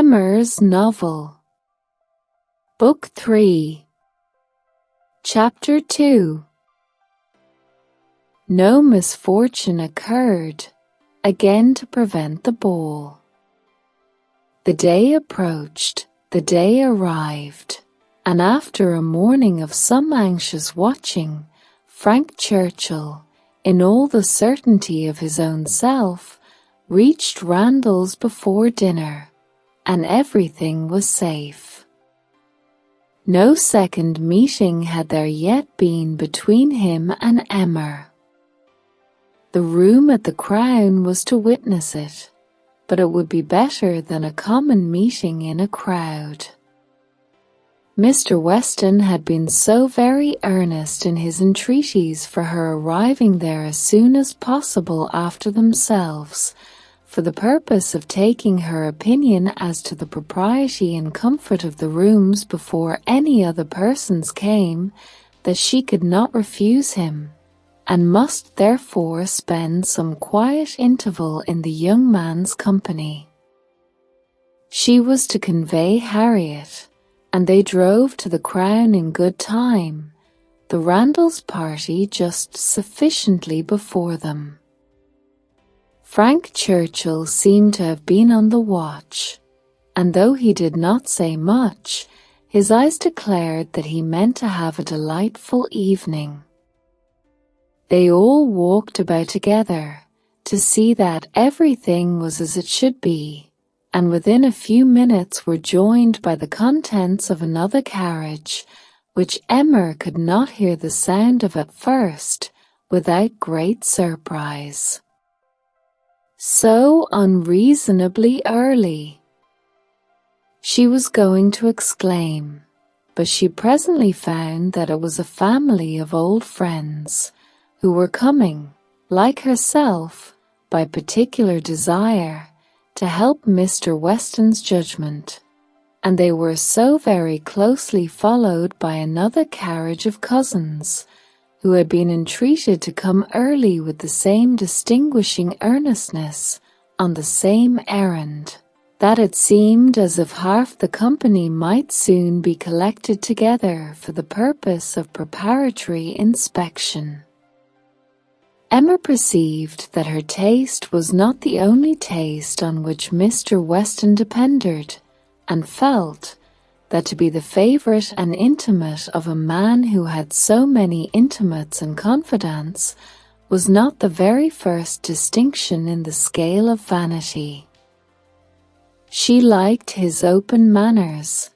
Emmer's Novel. Book 3. Chapter 2. No misfortune occurred again to prevent the ball. The day approached, the day arrived, and after a morning of some anxious watching, Frank Churchill, in all the certainty of his own self, reached Randall's before dinner, and everything was safe. No second meeting had there yet been between him and Emmer. The room at the Crown was to witness it, but it would be better than a common meeting in a crowd. Mr. Weston had been so very earnest in his entreaties for her arriving there as soon as possible after themselves, for the purpose of taking her opinion as to the propriety and comfort of the rooms before any other persons came, that she could not refuse him, and must therefore spend some quiet interval in the young man's company. She was to convey Harriet, and they drove to the Crown in good time, the Randalls' party just sufficiently before them. Frank Churchill seemed to have been on the watch, and though he did not say much, his eyes declared that he meant to have a delightful evening. They all walked about together, to see that everything was as it should be, and within a few minutes were joined by the contents of another carriage, which Emmer could not hear the sound of at first, without great surprise. So unreasonably early! She was going to exclaim, but she presently found that it was a family of old friends, who were coming, like herself, by particular desire, to help Mr. Weston's judgment, and they were so very closely followed by another carriage of cousins, who had been entreated to come early with the same distinguishing earnestness, on the same errand, that it seemed as if half the company might soon be collected together for the purpose of preparatory inspection. Emma perceived that her taste was not the only taste on which Mr. Weston depended, and felt that to be the favourite and intimate of a man who had so many intimates and confidants was not the very first distinction in the scale of vanity. She liked his open manners,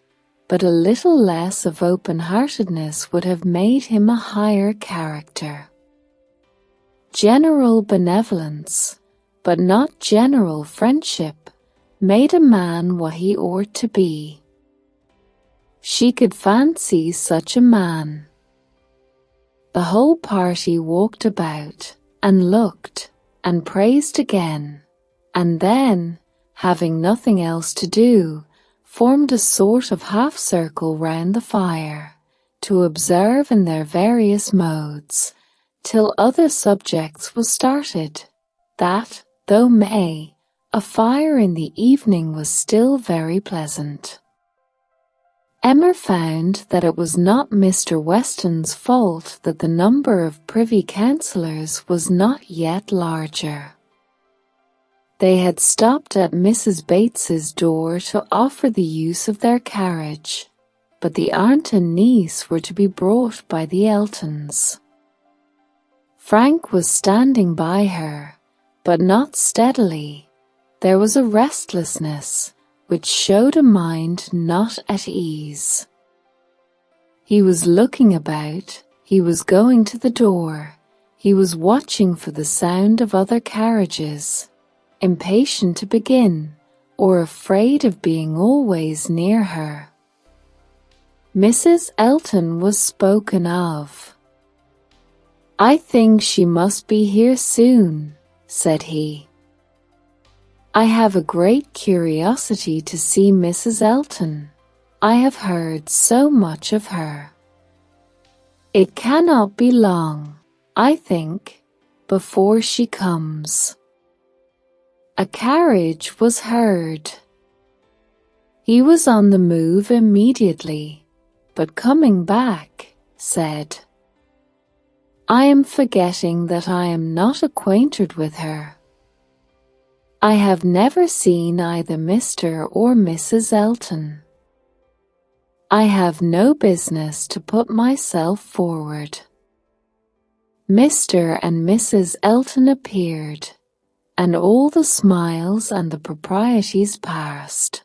but a little less of open-heartedness would have made him a higher character. General benevolence, but not general friendship, made a man what he ought to be. She could fancy such a man. The whole party walked about, and looked, and praised again, and then, having nothing else to do, formed a sort of half-circle round the fire, to observe in their various modes, till other subjects was started, that, though May, a fire in the evening was still very pleasant. Emma found that it was not Mr. Weston's fault that the number of privy councillors was not yet larger. They had stopped at Mrs. Bates's door to offer the use of their carriage, but the aunt and niece were to be brought by the Eltons. Frank was standing by her, but not steadily. There was a restlessness, which showed a mind not at ease. He was looking about, he was going to the door, he was watching for the sound of other carriages, impatient to begin, or afraid of being always near her. Mrs. Elton was spoken of. "I think she must be here soon," said he. "I have a great curiosity to see Mrs. Elton. I have heard so much of her. It cannot be long, I think, before she comes." A carriage was heard. He was on the move immediately, but coming back, said, "I am forgetting that I am not acquainted with her. I have never seen either Mr. or Mrs. Elton. I have no business to put myself forward." Mr. and Mrs. Elton appeared, and all the smiles and the proprieties passed.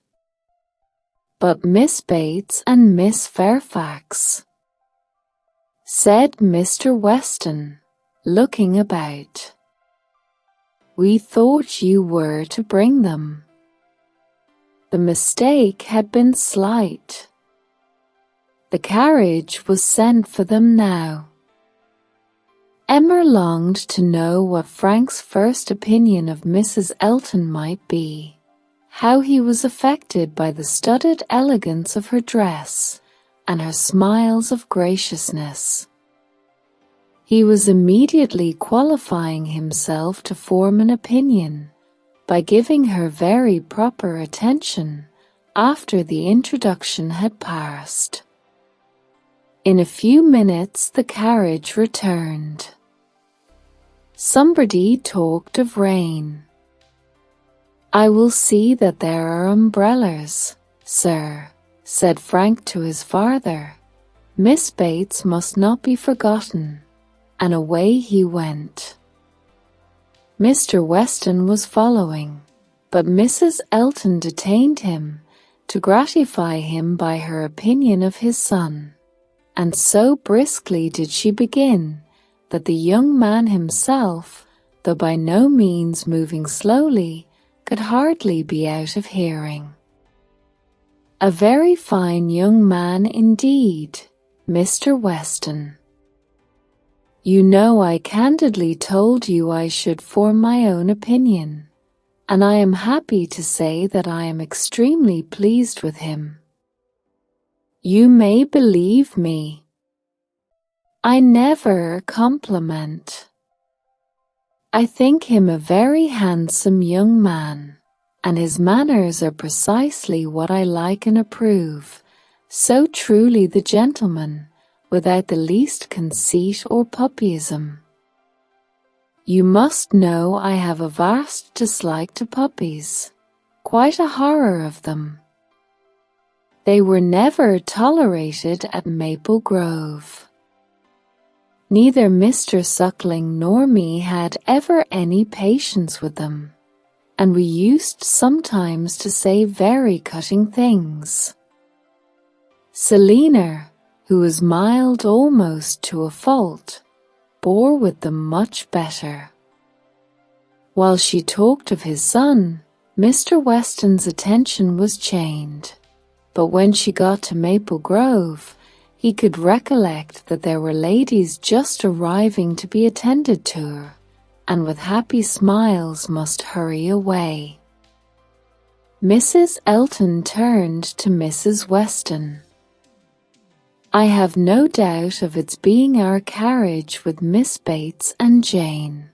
"But Miss Bates and Miss Fairfax," said Mr. Weston, looking about. "We thought you were to bring them." The mistake had been slight. The carriage was sent for them now. Emma longed to know what Frank's first opinion of Mrs. Elton might be, how he was affected by the studied elegance of her dress and her smiles of graciousness. He was immediately qualifying himself to form an opinion by giving her very proper attention after the introduction had passed. In a few minutes the carriage returned. Somebody talked of rain. "I will see that there are umbrellas, sir," said Frank to his father. "Miss Bates must not be forgotten," and away he went. Mr. Weston was following, but Mrs. Elton detained him to gratify him by her opinion of his son, and so briskly did she begin that the young man himself, though by no means moving slowly, could hardly be out of hearing. "A very fine young man indeed, Mr. Weston. You know I candidly told you I should form my own opinion, and I am happy to say that I am extremely pleased with him. You may believe me. I never compliment. I think him a very handsome young man, and his manners are precisely what I like and approve, so truly the gentleman, without the least conceit or puppyism. You must know I have a vast dislike to puppies, quite a horror of them. They were never tolerated at Maple Grove. Neither Mr. Suckling nor me had ever any patience with them, and we used sometimes to say very cutting things. Selina, who was mild almost to a fault, bore with them much better. While she talked of his son, Mr. Weston's attention was chained, but when she got to Maple Grove, he could recollect that there were ladies just arriving to be attended to her, and with happy smiles must hurry away. Mrs. Elton turned to Mrs. Weston. "I have no doubt of its being our carriage with Miss Bates and Jane.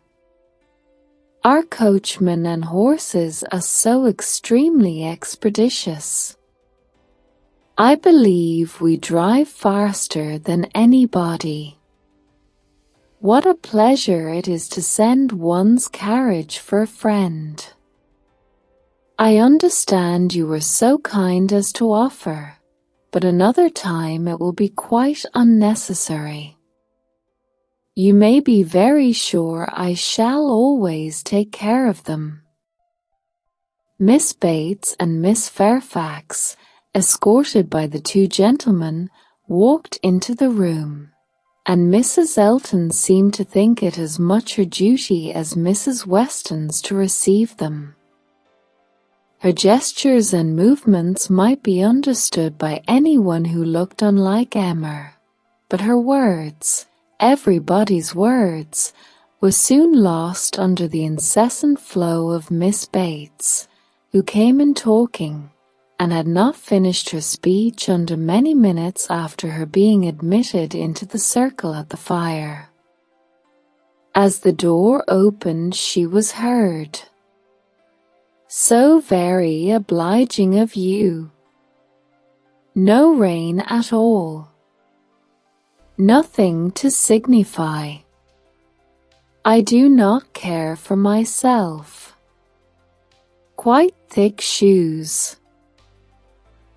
Our coachman and horses are so extremely expeditious. I believe we drive faster than anybody. What a pleasure it is to send one's carriage for a friend. I understand you were so kind as to offer, but another time it will be quite unnecessary. You may be very sure I shall always take care of them." Miss Bates and Miss Fairfax, escorted by the two gentlemen, walked into the room, and Mrs. Elton seemed to think it as much her duty as Mrs. Weston's to receive them. Her gestures and movements might be understood by anyone who looked unlike Emma, but her words, everybody's words, were soon lost under the incessant flow of Miss Bates, who came in talking, and had not finished her speech under many minutes after her being admitted into the circle at the fire. As the door opened she was heard. "So very obliging of you," No rain at all. Nothing to signify. I do not care for myself. Quite thick shoes.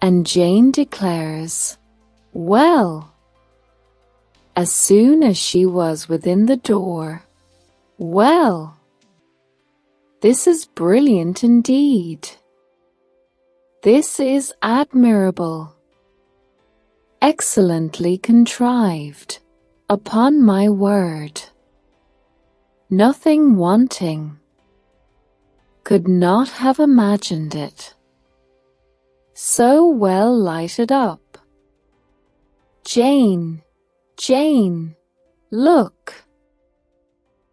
And Jane declares, well, as soon as she was within the door, well, this is brilliant indeed. This is admirable. Excellently contrived, upon my word. Nothing wanting. Could not have imagined it. So well lighted up. Jane, Jane, look.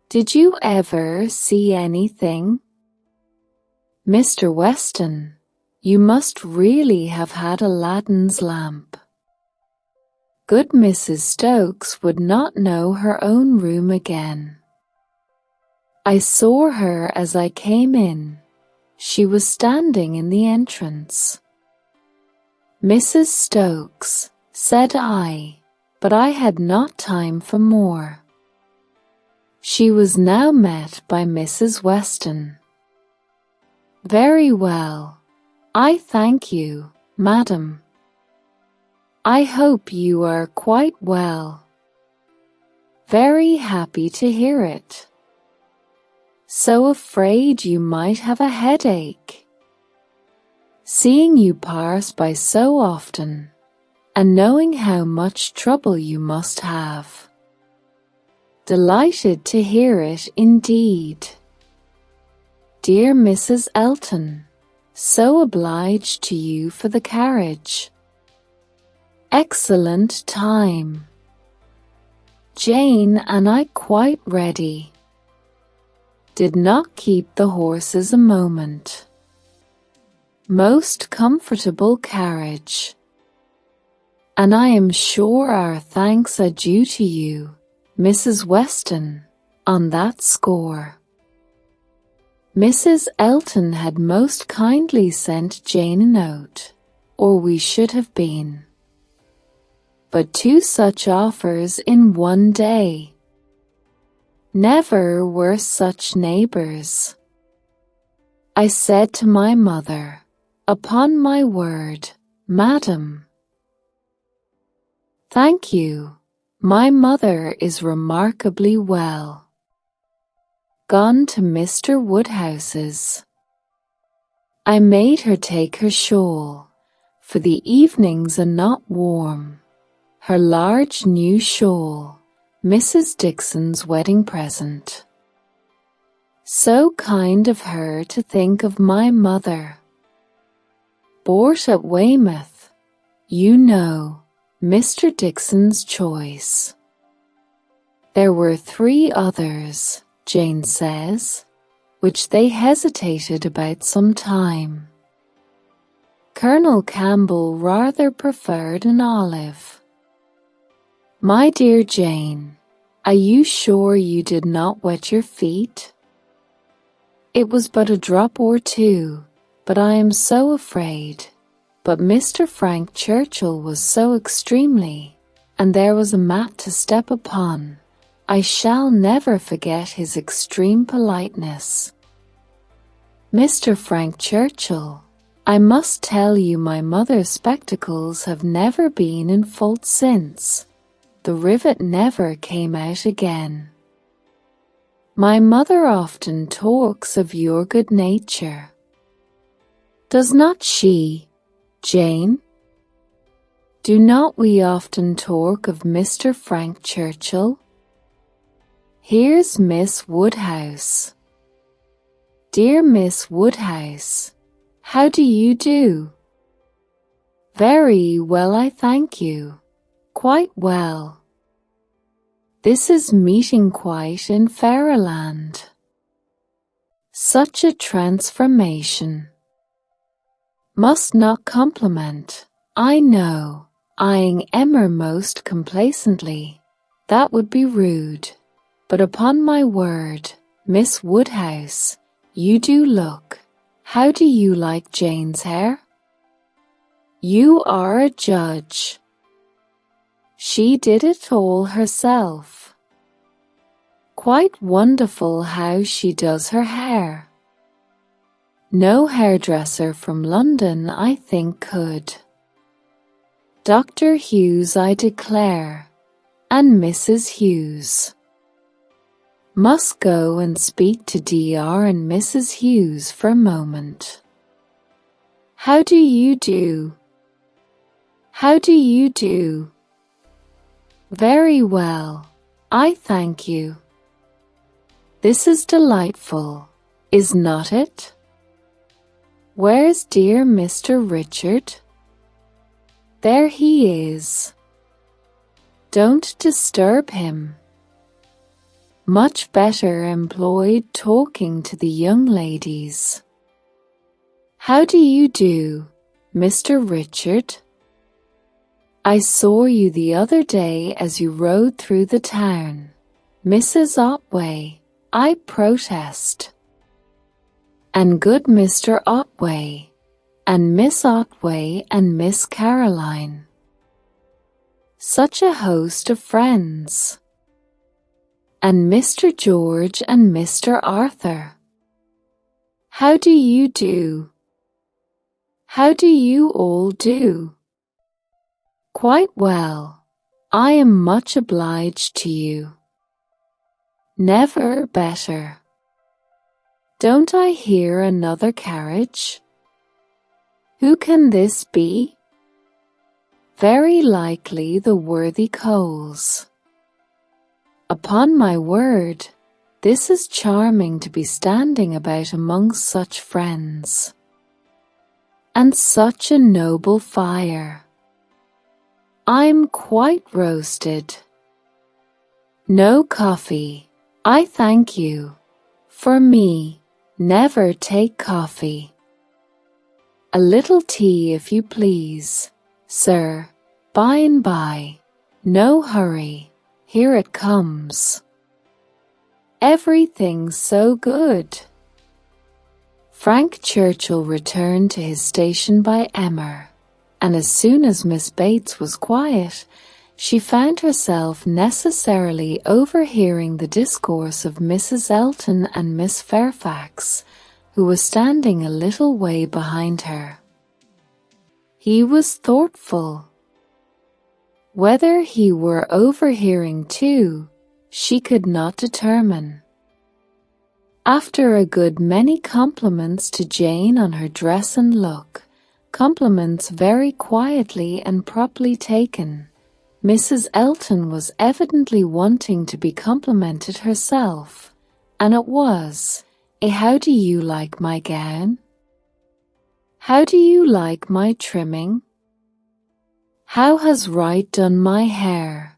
Did you ever see anything? Mr. Weston, you must really have had Aladdin's lamp. Good Mrs. Stokes would not know her own room again. I saw her as I came in. She was standing in the entrance. Mrs. Stokes, said I, but I had not time for more. She was now met by Mrs. Weston. Very well. I thank you, madam. I hope you are quite well. Very happy to hear it. So afraid you might have a headache. Seeing you pass by so often, and knowing how much trouble you must have. Delighted to hear it indeed. Dear Mrs. Elton, so obliged to you for the carriage. Excellent time. Jane and I quite ready. Did not keep the horses a moment. Most comfortable carriage. And I am sure our thanks are due to you, Mrs. Weston, on that score. Mrs. Elton had most kindly sent Jane a note, or we should have been. But 2 such offers in one day. Never were such neighbors. I said to my mother, upon my word, madam. Thank you, my mother is remarkably well. Gone to Mr. Woodhouse's. I made her take her shawl, for the evenings are not warm. Her large new shawl, Mrs. Dixon's wedding present. So kind of her to think of my mother. Bought at Weymouth, you know, Mr. Dixon's choice. There were 3 others, Jane says, which they hesitated about some time. Colonel Campbell rather preferred an olive. My dear Jane, are you sure you did not wet your feet? It was but a drop or 2, but I am so afraid. But Mr. Frank Churchill was so extremely, and there was a mat to step upon. I shall never forget his extreme politeness. Mr. Frank Churchill, I must tell you my mother's spectacles have never been in fault since. The rivet never came out again. My mother often talks of your good nature. Does not she, Jane? Do not we often talk of Mr. Frank Churchill? Here's Miss Woodhouse. Dear Miss Woodhouse, how do you do? Very well, I thank you. Quite well. This is meeting quite in Fairyland. Such a transformation. Must not compliment, I know, eyeing Emma most complacently. That would be rude. But upon my word, Miss Woodhouse, you do look. How do you like Jane's hair? You are a judge. She did it all herself. Quite wonderful how she does her hair. No hairdresser from London, I think, could. Dr. Hughes, I declare, and Mrs. Hughes. Must go and speak to Dr. and Mrs. Hughes for a moment. How do you do? How do you do? Very well, I thank you. This is delightful, is not it? Where's dear Mr. Richard? There he is. Don't disturb him. Much better employed talking to the young ladies. How do you do, Mr. Richard? I saw you the other day as you rode through the town. Mrs. Otway, I protest. And good Mr. Otway, and Miss Otway and Miss Caroline. Such a host of friends. And Mr. George and Mr. Arthur. How do you do? How do you all do? Quite well. I am much obliged to you. Never better. Don't I hear another carriage? Who can this be? Very likely the worthy Coles. Upon my word, this is charming to be standing about amongst such friends. And such a noble fire. I'm quite roasted. No coffee, I thank you. For me, never take coffee. A little tea, if you please, sir, by and by. No hurry, here it comes. Everything's so good. Frank Churchill returned to his station by Emmer, and as soon as Miss Bates was quiet, she found herself necessarily overhearing the discourse of Mrs. Elton and Miss Fairfax, who was standing a little way behind her. He was thoughtful. Whether he were overhearing too, she could not determine. After a good many compliments to Jane on her dress and look, compliments very quietly and properly taken, Mrs. Elton was evidently wanting to be complimented herself, and it was, how do you like my gown? How do you like my trimming? How has Wright done my hair?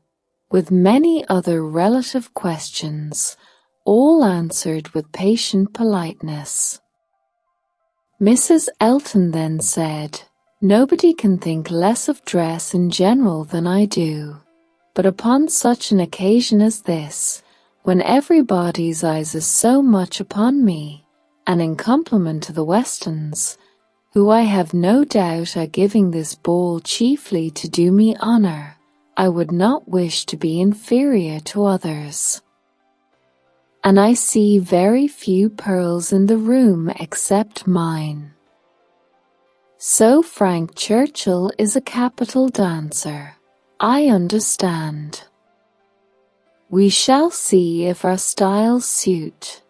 With many other relative questions, all answered with patient politeness. Mrs. Elton then said, Nobody can think less of dress in general than I do, but upon such an occasion as this, when everybody's eyes is so much upon me, and in compliment to the Westons, who I have no doubt are giving this ball chiefly to do me honour, I would not wish to be inferior to others. And I see very few pearls in the room except mine. So Frank Churchill is a capital dancer. I understand. We shall see if our styles suit.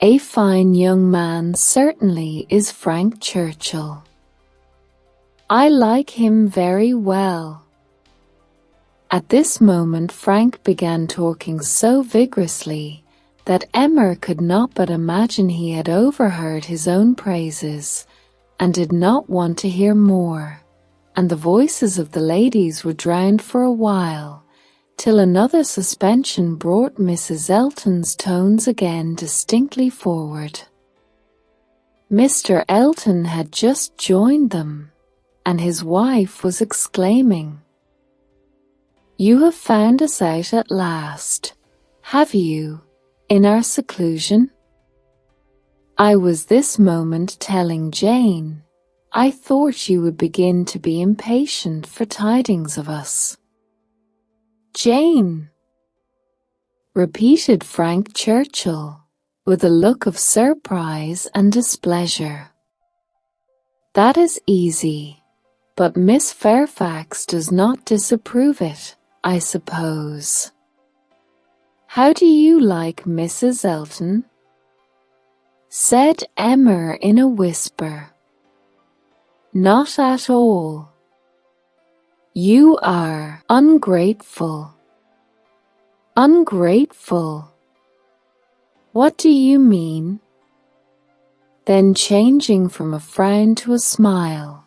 A fine young man certainly is Frank Churchill. I like him very well. At this moment Frank began talking so vigorously that Emmer could not but imagine he had overheard his own praises, and did not want to hear more, and the voices of the ladies were drowned for a while, till another suspension brought Mrs. Elton's tones again distinctly forward. Mr. Elton had just joined them, and his wife was exclaiming, "You have found us out at last, have you, in our seclusion?" I was this moment telling Jane, I thought you would begin to be impatient for tidings of us." "Jane," repeated Frank Churchill, with a look of surprise and displeasure. "That is easy, but Miss Fairfax does not disapprove it, I suppose. How do you like Mrs. Elton?" said Emma in a whisper. "Not at all. You are ungrateful." "Ungrateful? What do you mean?" Then changing from a frown to a smile,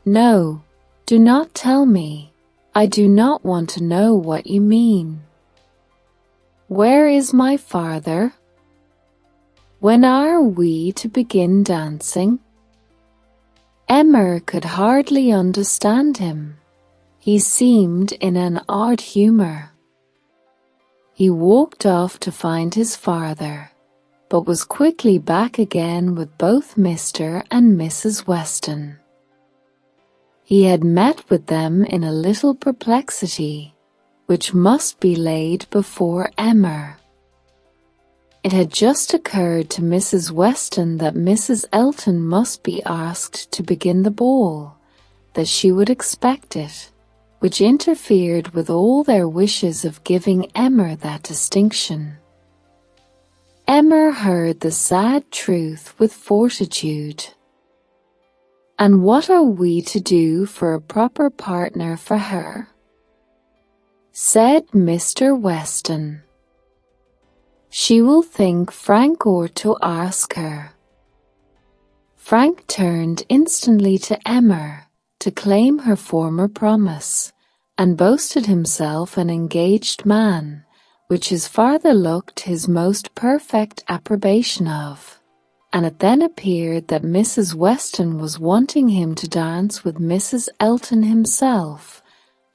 "No, do not tell me. I do not want to know what you mean. Where is my father? When are we to begin dancing?" Emma could hardly understand him. He seemed in an odd humor. He walked off to find his father, but was quickly back again with both Mr. and Mrs. Weston. He had met with them in a little perplexity, which must be laid before Emma. It had just occurred to Mrs. Weston that Mrs. Elton must be asked to begin the ball, that she would expect it, which interfered with all their wishes of giving Emma that distinction. Emma heard the sad truth with fortitude. "And what are we to do for a proper partner for her?" said Mr. Weston. "She will think Frank ought to ask her." Frank turned instantly to Emma to claim her former promise, and boasted himself an engaged man, which his father looked his most perfect approbation of, and it then appeared that Mrs. Weston was wanting him to dance with Mrs. Elton himself,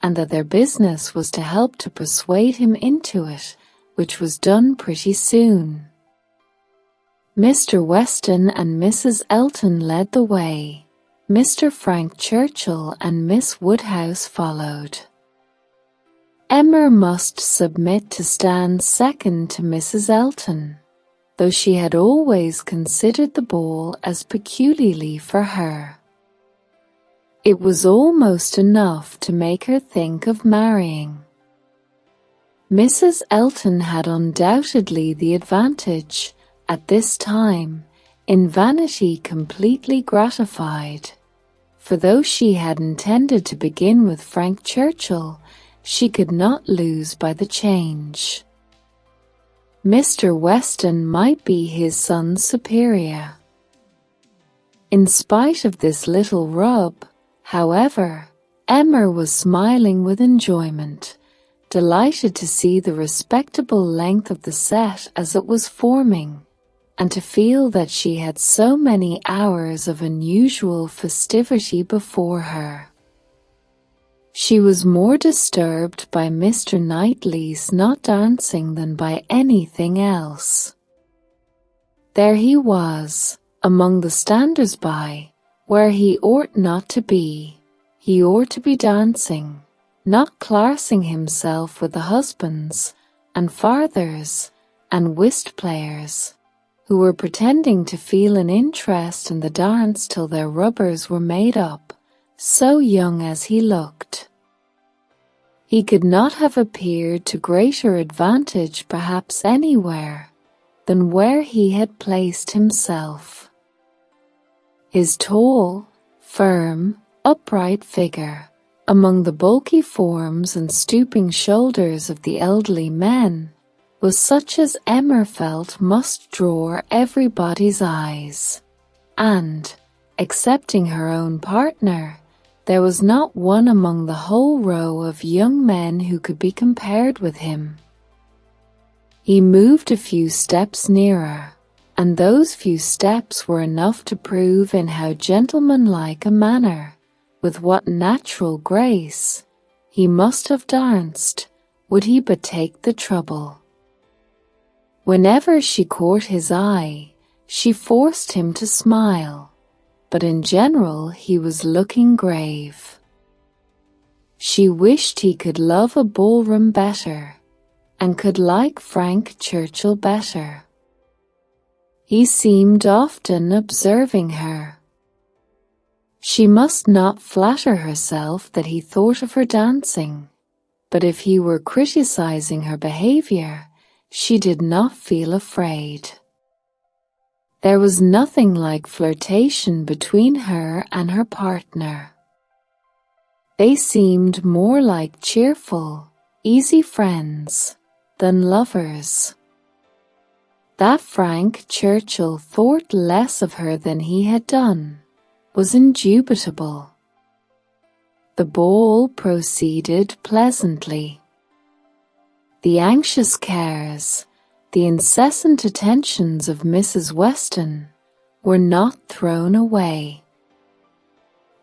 and that their business was to help to persuade him into it, which was done pretty soon. Mr. Weston and Mrs. Elton led the way. Mr. Frank Churchill and Miss Woodhouse followed. Emma must submit to stand second to Mrs. Elton, though she had always considered the ball as peculiarly for her. It was almost enough to make her think of marrying. Mrs. Elton had undoubtedly the advantage, at this time, in vanity completely gratified, for though she had intended to begin with Frank Churchill, she could not lose by the change. Mr. Weston might be his son's superior. In spite of this little rub, however, Emma was smiling with enjoyment, delighted to see the respectable length of the set as it was forming, and to feel that she had so many hours of unusual festivity before her. She was more disturbed by Mr. Knightley's not dancing than by anything else. There he was, among the standers-by, where he ought not to be. He ought to be dancing, not classing himself with the husbands, and fathers, and whist-players, who were pretending to feel an interest in the dance till their rubbers were made up, so young as he looked. He could not have appeared to greater advantage perhaps anywhere than where he had placed himself. His tall, firm, upright figure, among the bulky forms and stooping shoulders of the elderly men, was such as Emma felt must draw everybody's eyes, and, excepting her own partner, there was not one among the whole row of young men who could be compared with him. He moved a few steps nearer, and those few steps were enough to prove in how gentlemanlike a manner, with what natural grace, he must have danced, would he but take the trouble. Whenever she caught his eye, she forced him to smile, but in general he was looking grave. She wished he could love a ballroom better, and could like Frank Churchill better. He seemed often observing her. She must not flatter herself that he thought of her dancing, but if he were criticizing her behavior, she did not feel afraid. There was nothing like flirtation between her and her partner. They seemed more like cheerful, easy friends than lovers. That Frank Churchill thought less of her than he had done was indubitable. The ball proceeded pleasantly. The anxious cares, the incessant attentions of Mrs. Weston were not thrown away.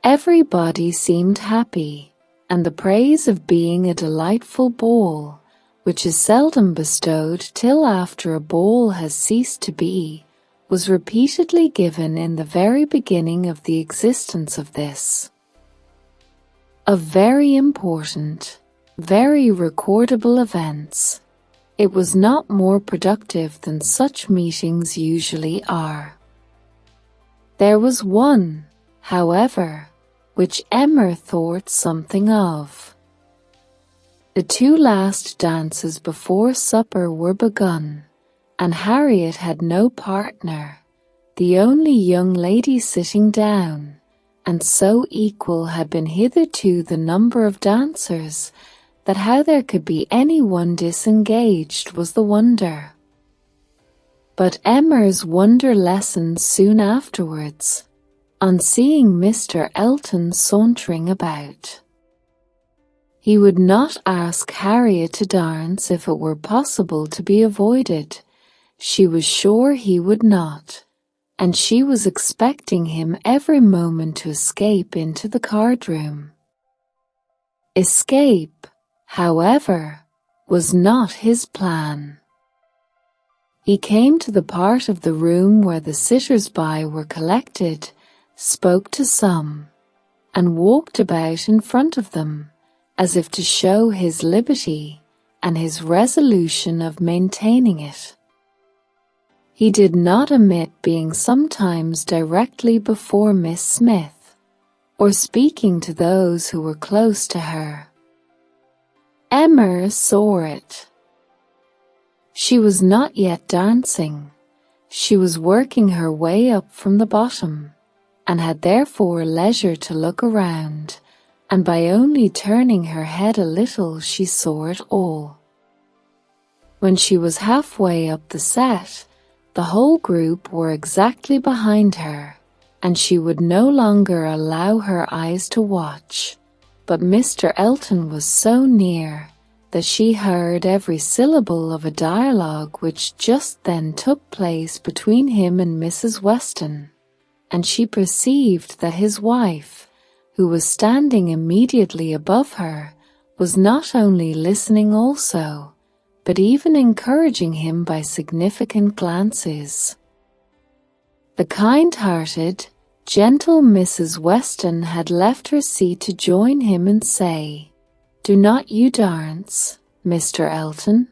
Everybody seemed happy, and the praise of being a delightful ball, which is seldom bestowed till after a ball has ceased to be, was repeatedly given in the very beginning of the existence of this. Of very important, very recordable events, it was not more productive than such meetings usually are. There was one, however, which Emma thought something of. The two last dances before supper were begun, and Harriet had no partner, the only young lady sitting down, and so equal had been hitherto the number of dancers that how there could be any one disengaged was the wonder. But Emma's wonder lessened soon afterwards, on seeing Mr. Elton sauntering about. He would not ask Harriet to dance if it were possible to be avoided. She was sure he would not, and she was expecting him every moment to escape into the card-room. Escape, however, was not his plan. He came to the part of the room where the sitters-by were collected, spoke to some, and walked about in front of them, as if to show his liberty and his resolution of maintaining it. He did not omit being sometimes directly before Miss Smith, or speaking to those who were close to her. Emma saw it. She was not yet dancing. She was working her way up from the bottom, and had therefore leisure to look around, and by only turning her head a little she saw it all. When she was halfway up the set, the whole group were exactly behind her, and she would no longer allow her eyes to watch. But Mr. Elton was so near that she heard every syllable of a dialogue which just then took place between him and Mrs. Weston, and she perceived that his wife, who was standing immediately above her, was not only listening also, but even encouraging him by significant glances. The kind-hearted, gentle Mrs. Weston had left her seat to join him and say, "Do not you dance, Mr. Elton?"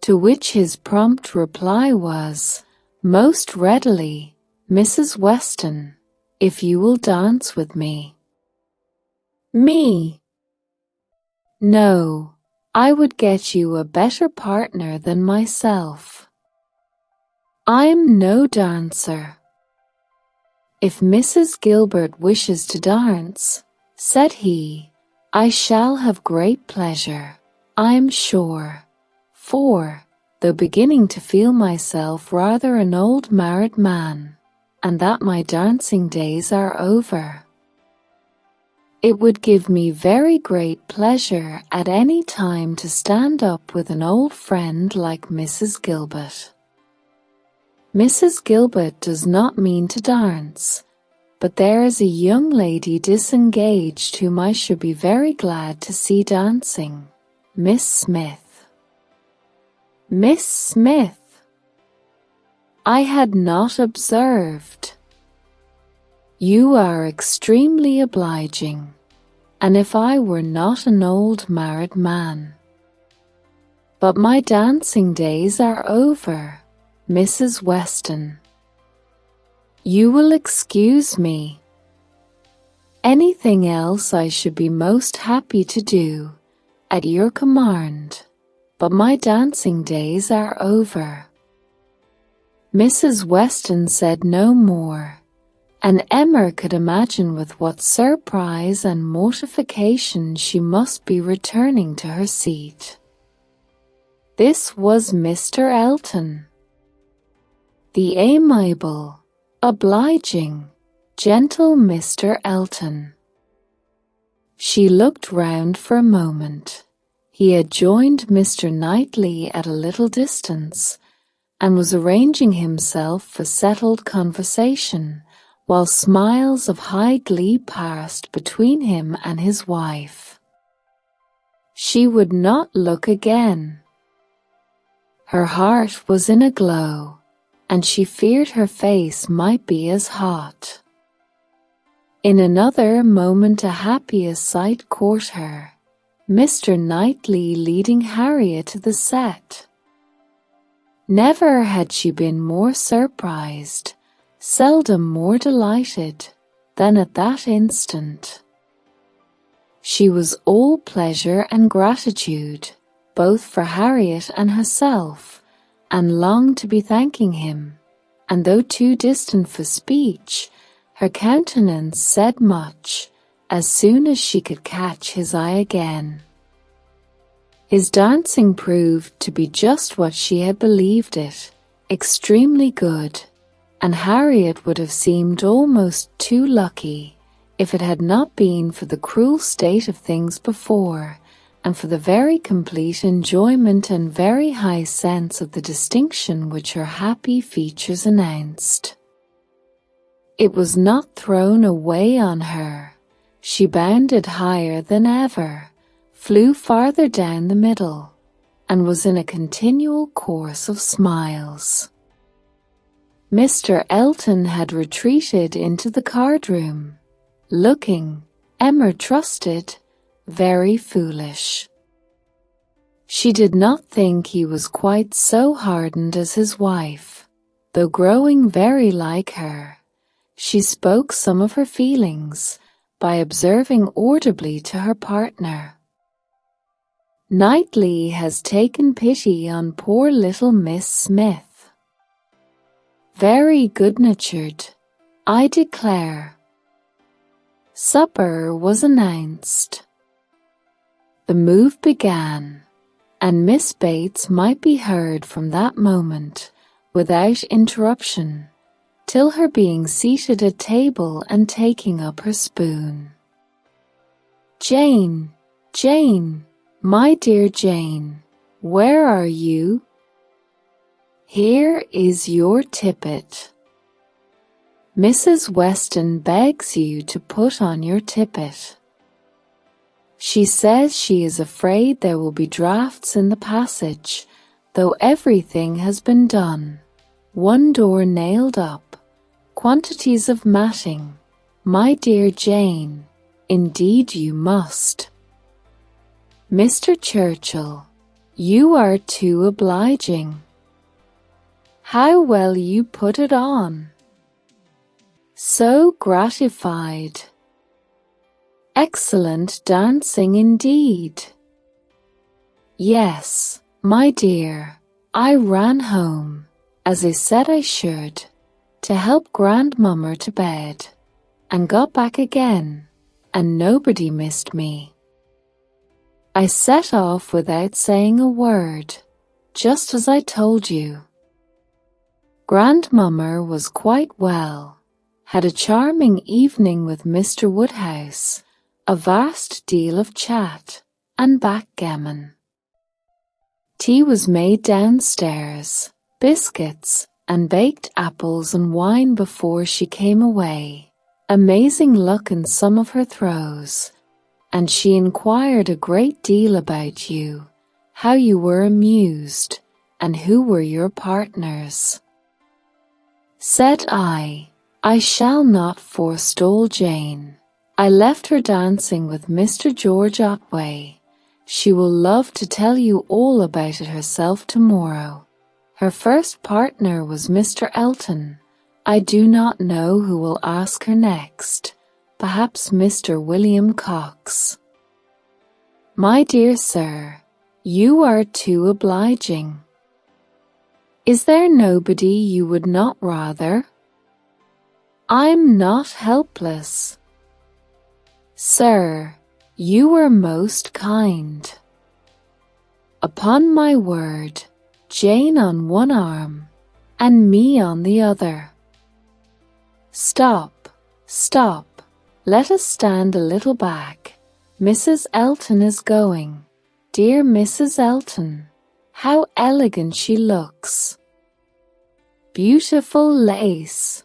To which his prompt reply was, "Most readily, Mrs. Weston, if you will dance with me." "Me? No, I would get you a better partner than myself. I'm no dancer." "If Mrs. Gilbert wishes to dance," said he, "I shall have great pleasure, I'm sure, for, though beginning to feel myself rather an old married man, and that my dancing days are over, it would give me very great pleasure at any time to stand up with an old friend like Mrs. Gilbert. Mrs. Gilbert does not mean to dance, but there is a young lady disengaged whom I should be very glad to see dancing, Miss Smith." Miss Smith! I had not observed. You are extremely obliging, and if I were not an old married man. But my dancing days are over, Mrs. Weston. You will excuse me. Anything else I should be most happy to do, at your command, but my dancing days are over. Mrs. Weston said no more, and Emma could imagine with what surprise and mortification she must be returning to her seat. This was Mr. Elton. The amiable, obliging, gentle Mr. Elton. She looked round for a moment. He had joined Mr. Knightley at a little distance, and was arranging himself for settled conversation, while smiles of high glee passed between him and his wife. She would not look again. Her heart was in a glow, and she feared her face might be as hot. In another moment a happier sight caught her, Mr. Knightley leading Harriet to the set. Never had she been more surprised, seldom more delighted, than at that instant. She was all pleasure and gratitude, both for Harriet and herself, and longed to be thanking him, and though too distant for speech, her countenance said much, as soon as she could catch his eye again. His dancing proved to be just what she had believed it, extremely good, and Harriet would have seemed almost too lucky if it had not been for the cruel state of things before, and for the very complete enjoyment and very high sense of the distinction which her happy features announced. It was not thrown away on her. She bounded higher than ever, flew farther down the middle, and was in a continual course of smiles. Mr. Elton had retreated into the card-room, looking, Emma trusted, very foolish. She did not think he was quite so hardened as his wife, though growing very like her. She spoke some of her feelings by observing audibly to her partner, "Knightley has taken pity on poor little Miss Smith. Very good-natured, I declare." Supper was announced. The move began, and Miss Bates might be heard from that moment, without interruption, till her being seated at table and taking up her spoon. "Jane, Jane, my dear Jane, where are you? Here is your tippet. Mrs. Weston begs you to put on your tippet. She says she is afraid there will be draughts in the passage, though everything has been done. One door nailed up, quantities of matting. My dear Jane, indeed you must. Mr. Churchill, you are too obliging. How well you put it on. So gratified. Excellent dancing indeed. Yes, my dear, I ran home, as I said I should, to help grandmamma to bed, and got back again, and nobody missed me. I set off without saying a word, just as I told you. Grandmamma was quite well, had a charming evening with Mr. Woodhouse, a vast deal of chat, and backgammon. Tea was made downstairs, biscuits, and baked apples and wine before she came away, amazing luck in some of her throws, and she inquired a great deal about you, how you were amused, and who were your partners. Said I, I shall not forestall Jane. I left her dancing with Mr. George Otway. She will love to tell you all about it herself tomorrow. Her first partner was Mr. Elton. I do not know who will ask her next. Perhaps Mr. William Cox. My dear sir, you are too obliging. Is there nobody you would not rather? I'm not helpless. Sir, you were most kind. Upon my word, Jane on one arm, and me on the other. Stop, stop, let us stand a little back. Mrs. Elton is going. Dear Mrs. Elton, how elegant she looks. Beautiful lace.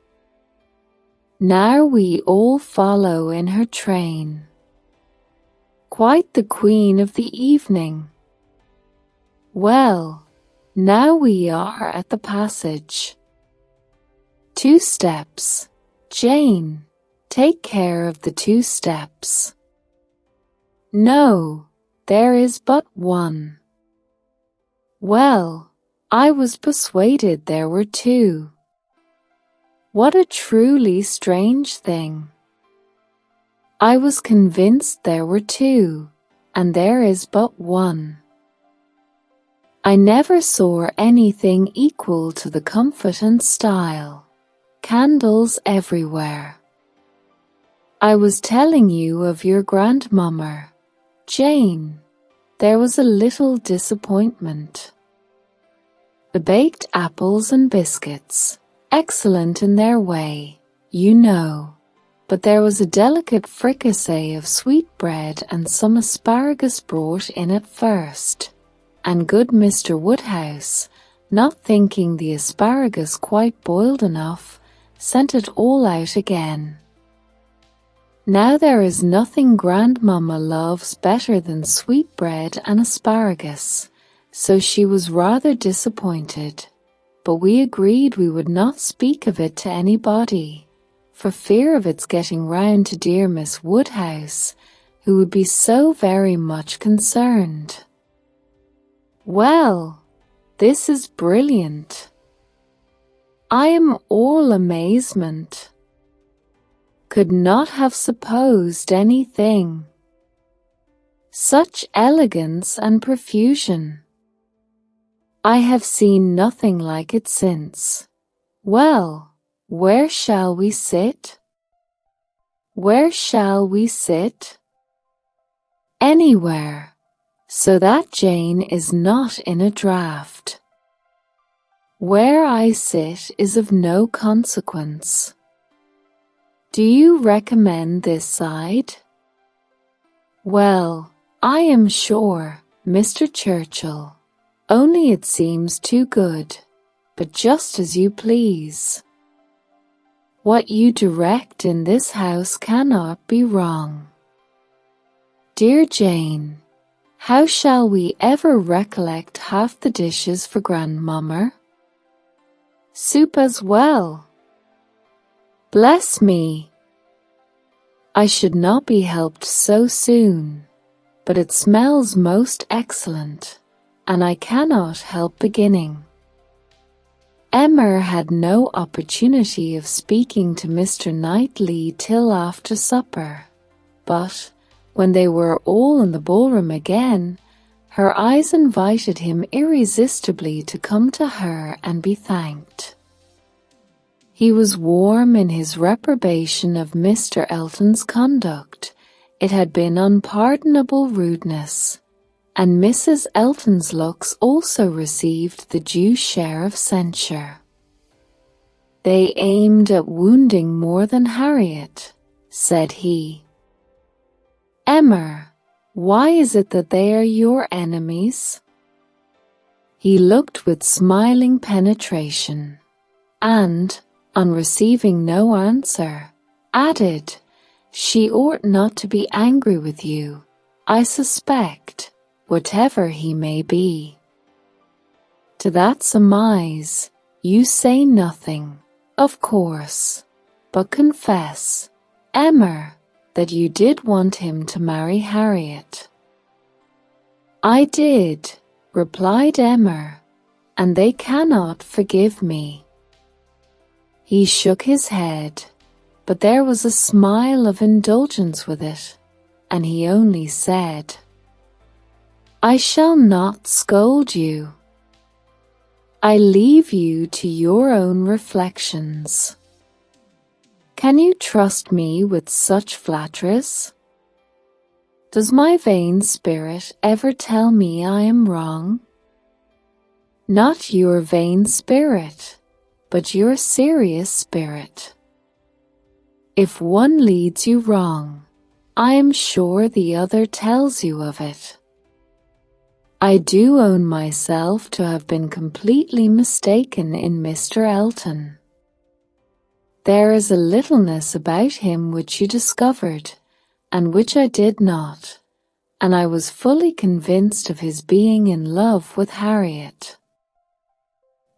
Now we all follow in her train. Quite the queen of the evening. Well, now we are at the passage. 2 steps. Jane, take care of the 2 steps. No, there is but 1. Well, I was persuaded there were 2. What a truly strange thing. I was convinced there were 2, and there is but 1. I never saw anything equal to the comfort and style. Candles everywhere. I was telling you of your grandmamma, Jane. There was a little disappointment. The baked apples and biscuits, excellent in their way, you know, but there was a delicate fricassee of sweetbread and some asparagus brought in at first, and good Mr. Woodhouse, not thinking the asparagus quite boiled enough, sent it all out again. Now there is nothing grandmamma loves better than sweetbread and asparagus, so she was rather disappointed. But we agreed we would not speak of it to anybody, for fear of its getting round to dear Miss Woodhouse, who would be so very much concerned. Well, this is brilliant. I am all amazement. Could not have supposed anything. Such elegance and profusion. I have seen nothing like it since. Well, where shall we sit? Where shall we sit? Anywhere, so that Jane is not in a draught. Where I sit is of no consequence. Do you recommend this side? Well, I am sure, Mr. Churchill. Only it seems too good, but just as you please. What you direct in this house cannot be wrong. Dear Jane, how shall we ever recollect half the dishes for grandmamma? Soup as well. Bless me! I should not be helped so soon, but it smells most excellent, and I cannot help beginning. Emma had no opportunity of speaking to Mr. Knightley till after supper, but, when they were all in the ballroom again, her eyes invited him irresistibly to come to her and be thanked. He was warm in his reprobation of Mr. Elton's conduct. It had been unpardonable rudeness, and Mrs. Elton's looks also received the due share of censure. They aimed at wounding more than Harriet, said he. Emma, why is it that they are your enemies? He looked with smiling penetration, and, on receiving no answer, added, she ought not to be angry with you, I suspect, whatever he may be. To that surmise, you say nothing, of course. But confess, Emma, that you did want him to marry Harriet." "I did," replied Emma, "and they cannot forgive me." He shook his head, but there was a smile of indulgence with it, and he only said, "I shall not scold you. I leave you to your own reflections. Can you trust me with such flatteries? Does my vain spirit ever tell me I am wrong? Not your vain spirit, but your serious spirit. If one leads you wrong, I am sure the other tells you of it. I do own myself to have been completely mistaken in Mr. Elton. There is a littleness about him which you discovered, and which I did not, and I was fully convinced of his being in love with Harriet.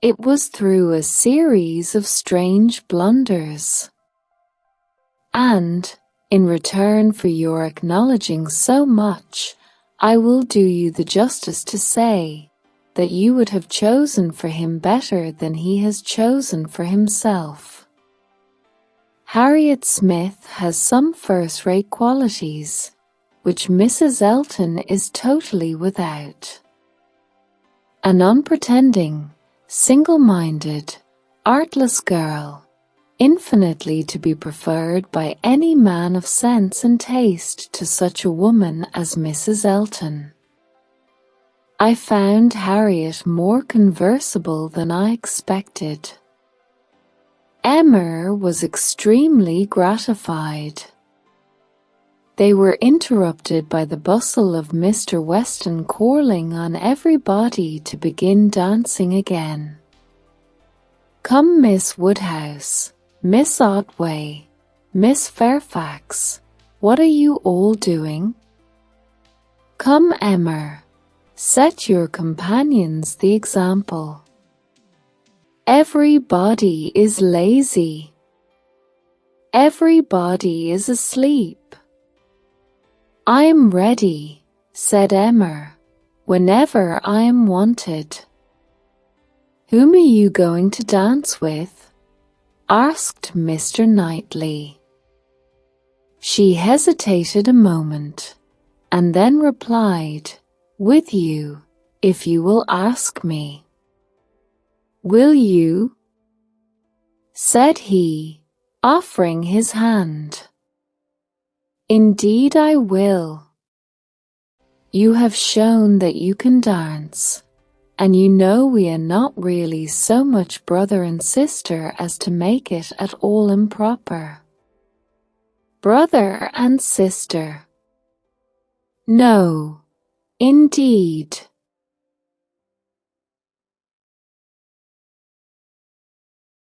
It was through a series of strange blunders. And, in return for your acknowledging so much, I will do you the justice to say that you would have chosen for him better than he has chosen for himself. Harriet Smith has some first-rate qualities, which Mrs. Elton is totally without. An unpretending, single-minded, artless girl, infinitely to be preferred by any man of sense and taste to such a woman as Mrs. Elton. I found Harriet more conversable than I expected. Emma was extremely gratified. They were interrupted by the bustle of Mr. Weston calling on everybody to begin dancing again. "Come, Miss Woodhouse, Miss Otway, Miss Fairfax, what are you all doing? Come, Emma, set your companions the example. Everybody is lazy. Everybody is asleep." "I am ready," said Emma, "whenever I am wanted." "Whom are you going to dance with?" asked Mr. Knightley. She hesitated a moment, and then replied, "With you, if you will ask me." "Will you?" said he, offering his hand. "Indeed I will. You have shown that you can dance, and you know we are not really so much brother and sister as to make it at all improper." "Brother and sister? No, indeed.